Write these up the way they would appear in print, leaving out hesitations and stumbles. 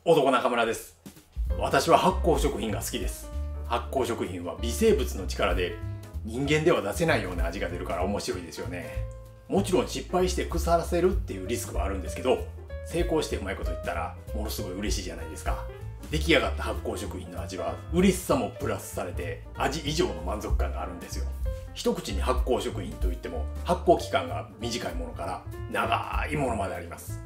男中村です。私は発酵食品が好きです。発酵食品は微生物の力で人間では出せないような味が出るから面白いですよね。もちろん失敗して腐らせるっていうリスクはあるんですけど、成功してうまいこと言ったらものすごい嬉しいじゃないですか。出来上がった発酵食品の味は嬉しさもプラスされて味以上の満足感があるんですよ。一口に発酵食品といっても発酵期間が短いものから長いものまであります。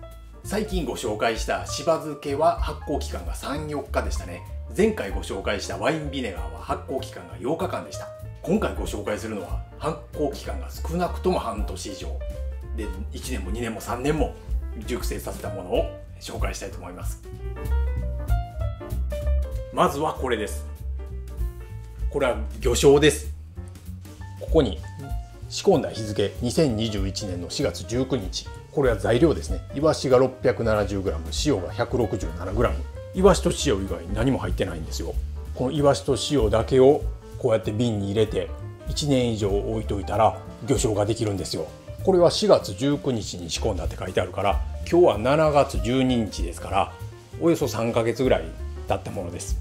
最近ご紹介したしば漬けは発酵期間が3、4日でしたね。前回ご紹介したワインビネガーは発酵期間が8日間でした。今回ご紹介するのは発酵期間が少なくとも半年以上で、1年も2年も3年も熟成させたものを紹介したいと思います。まずはこれです。これは魚醤です。ここに仕込んだ日付2021年の4月19日。これは材料ですね。イワシが 670g、塩が 167g。イワシと塩以外何も入ってないんですよ。このイワシと塩だけをこうやって瓶に入れて1年以上置いといたら魚醤ができるんですよ。これは4月19日に仕込んだって書いてあるから、今日は7月12日ですからおよそ3ヶ月ぐらい経ったものです。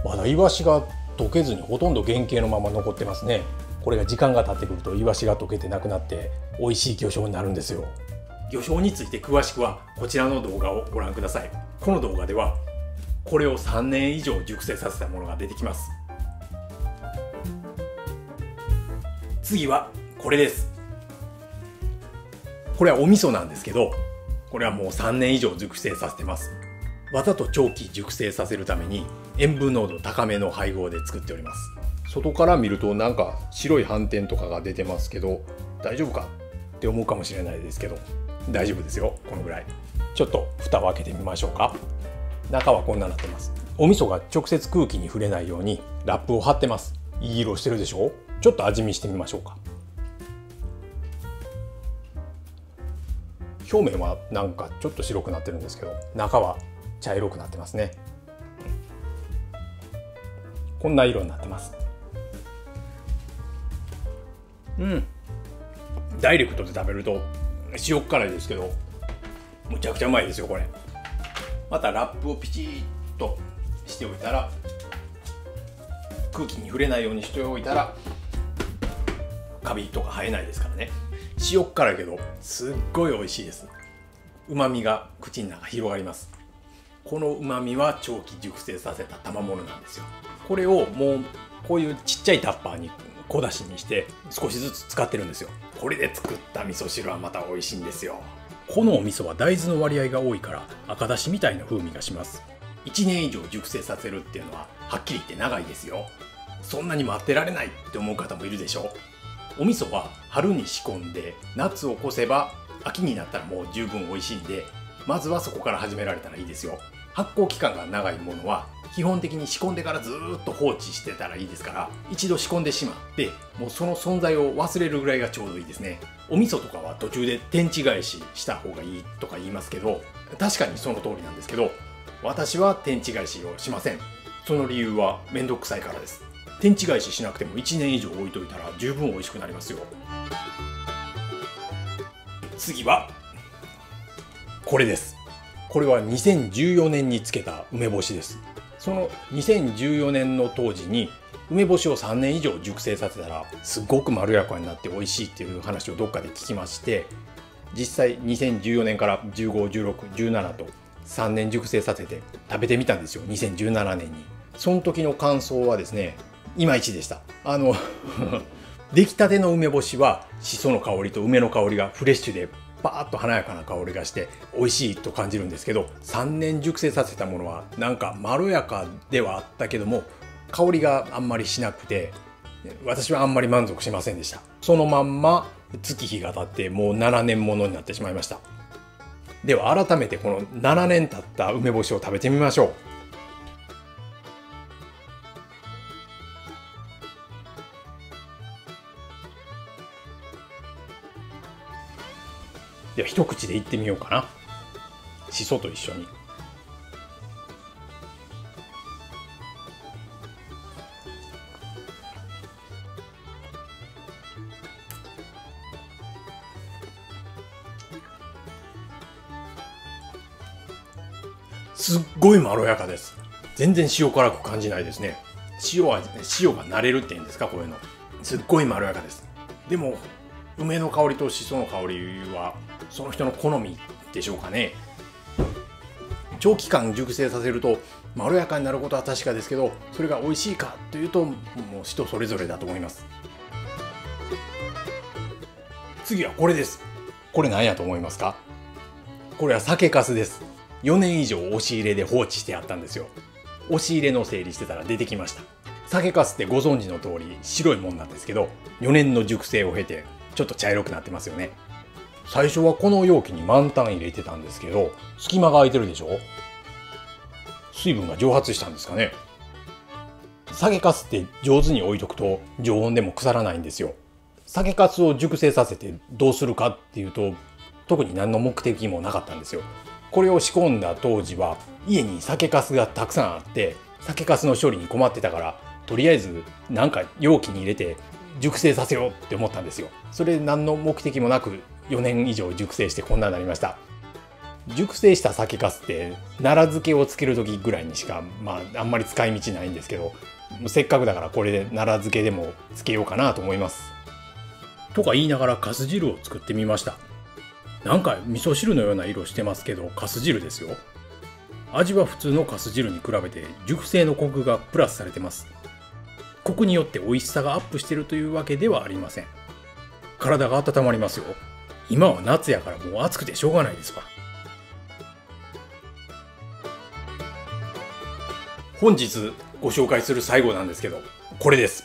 まだイワシが溶けずにほとんど原型のまま残ってますね。これが時間が経ってくるとイワシが溶けてなくなって美味しい魚醤になるんですよ。魚醤について詳しくはこちらの動画をご覧ください。この動画ではこれを3年以上熟成させたものが出てきます。次はこれです。これはお味噌なんですけど、これはもう3年以上熟成させてます。わざと長期熟成させるために塩分濃度高めの配合で作っております。外から見るとなんか白い斑点とかが出てますけど、大丈夫かって思うかもしれないですけど、大丈夫ですよ。このぐらい。ちょっと蓋を開けてみましょうか。中はこんなになってます。お味噌が直接空気に触れないようにラップを貼ってます。いい色してるでしょ。ちょっと味見してみましょうか。表面はなんかちょっと白くなってるんですけど、中は茶色くなってますね。こんな色になってます。ダイレクトで食べると塩辛いですけどむちゃくちゃうまいですよ。これまたラップをピチッとしておいたら、空気に触れないようにしておいたらカビとか生えないですからね。塩辛いけどすっごい美味しいです。旨味が口の中広がります。この旨味は長期熟成させた賜物なんですよ。これをもうこういうちっちゃいタッパーに小出しにして少しずつ使ってるんですよ。これで作った味噌汁はまた美味しいんですよ。このお味噌は大豆の割合が多いから赤だしみたいな風味がします。1年以上熟成させるっていうのははっきり言って長いですよ。そんなに待ってられないって思う方もいるでしょう。お味噌は春に仕込んで夏を越せば秋になったらもう十分美味しいんで、まずはそこから始められたらいいですよ。発酵期間が長いものは基本的に仕込んでからずーっと放置してたらいいですから、一度仕込んでしまってもうその存在を忘れるぐらいがちょうどいいですね。お味噌とかは途中で天地返しした方がいいとか言いますけど、確かにその通りなんですけど、私は天地返しをしません。その理由はめんどくさいからです。天地返ししなくても1年以上置いといたら十分美味しくなりますよ。次はこれです。これは2014年につけた梅干しです。その2014年の当時に梅干しを3年以上熟成させたらすごくまろやかになって美味しいっていう話をどっかで聞きまして、実際2014年から15、16、17と3年熟成させて食べてみたんですよ。2017年に。その時の感想はですね、いまいちでした。出来たての梅干しはしその香りと梅の香りがフレッシュでパーッと華やかな香りがして美味しいと感じるんですけど、3年熟成させたものはなんかまろやかではあったけども香りがあんまりしなくて、私はあんまり満足しませんでした。そのまんま月日が経ってもう7年ものになってしまいました。では改めてこの7年経った梅干しを食べてみましょう。では一口でいってみようかな。しそと一緒に。すっごいまろやかです。全然塩辛く感じないですね。塩が慣れるって言うんですか、こういうの。すっごいまろやかです。でも梅の香りとしその香りはその人の好みでしょうかね。長期間熟成させるとまろやかになることは確かですけど、それが美味しいかというともう人それぞれだと思います。次はこれです。これ何やと思いますか？これは酒粕です。4年以上押し入れで放置してあったんですよ。押し入れの整理してたら出てきました。酒粕ってご存知の通り白いもんなんですけど、4年の熟成を経てちょっと茶色くなってますよね。最初はこの容器に満タン入れてたんですけど、隙間が空いてるでしょ。水分が蒸発したんですかね。酒粕って上手に置いとくと常温でも腐らないんですよ。酒粕を熟成させてどうするかっていうと、特に何の目的もなかったんですよ。これを仕込んだ当時は家に酒粕がたくさんあって、酒粕の処理に困ってたから、とりあえずなんか容器に入れて熟成させようって思ったんですよ。それで何の目的もなく4年以上熟成してこんなになりました。熟成した酒粕って奈良漬けをつける時ぐらいにしかあんまり使い道ないんですけど、せっかくだからこれで奈良漬けでもつけようかなと思います。とか言いながら粕汁を作ってみました。なんか味噌汁のような色してますけど粕汁ですよ。味は普通の粕汁に比べて熟成のコクがプラスされてます。コクによって美味しさがアップしてるというわけではありません。体が温まりますよ。今は夏やからもう暑くてしょうがないですわ。本日ご紹介する最後なんですけど、これです。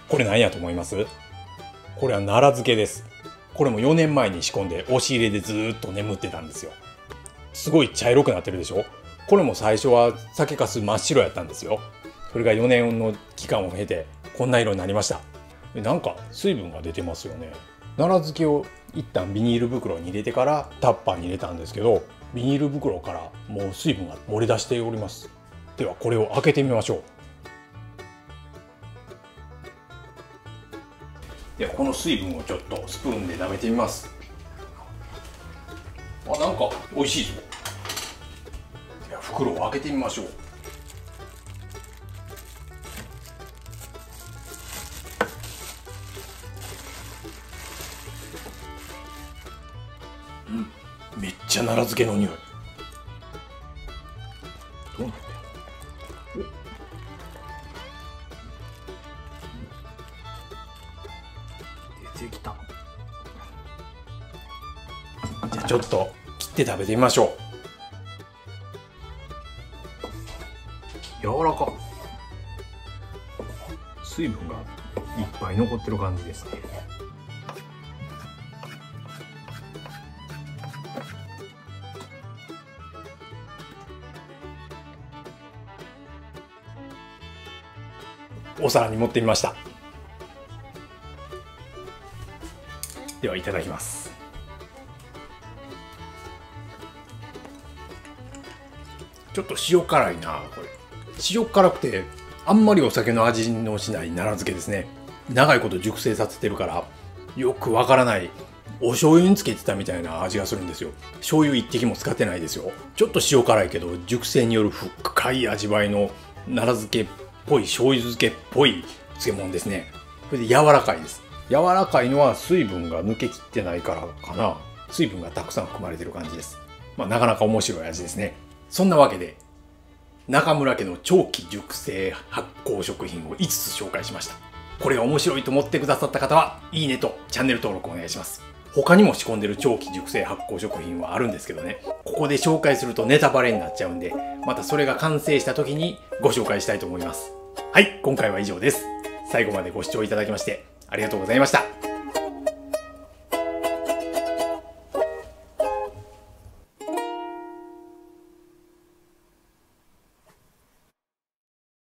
これ何やと思います？これは奈良漬けです。これも4年前に仕込んで押し入れでずーっと眠ってたんですよ。すごい茶色くなってるでしょ。これも最初は酒粕真っ白やったんですよ。それが4年の期間を経てこんな色になりました。なんか水分が出てますよね。奈良漬けを一旦ビニール袋に入れてからタッパーに入れたんですけど、ビニール袋からもう水分が漏れ出しております。ではこれを開けてみましょう。ではこの水分をちょっとスプーンで舐めてみます。なんか美味しいぞ。では袋を開けてみましょう。めっちゃ奈良漬けの匂い。どうなってんの？出てきた。じゃあちょっと切って食べてみましょう。柔らか。水分がいっぱい残ってる感じですね。お皿に盛ってみました。ではいただきます。ちょっと塩辛いなこれ。塩辛くてあんまりお酒の味のしない奈良漬けですね。長いこと熟成させてるからよくわからないお醤油につけてたみたいな味がするんですよ。醤油一滴も使ってないですよ。ちょっと塩辛いけど熟成による深い味わいの奈良漬けっぽい、醤油漬けっぽい漬物ですね。それで柔らかいです。柔らかいのは水分が抜けきってないからかな。水分がたくさん含まれてる感じです。なかなか面白い味ですね。そんなわけで中村家の長期熟成発酵食品を5つ紹介しました。これが面白いと思ってくださった方はいいねとチャンネル登録お願いします。他にも仕込んでる長期熟成発酵食品はあるんですけどね、ここで紹介するとネタバレになっちゃうんで、またそれが完成した時にご紹介したいと思います。はい、今回は以上です。最後までご視聴いただきましてありがとうございました。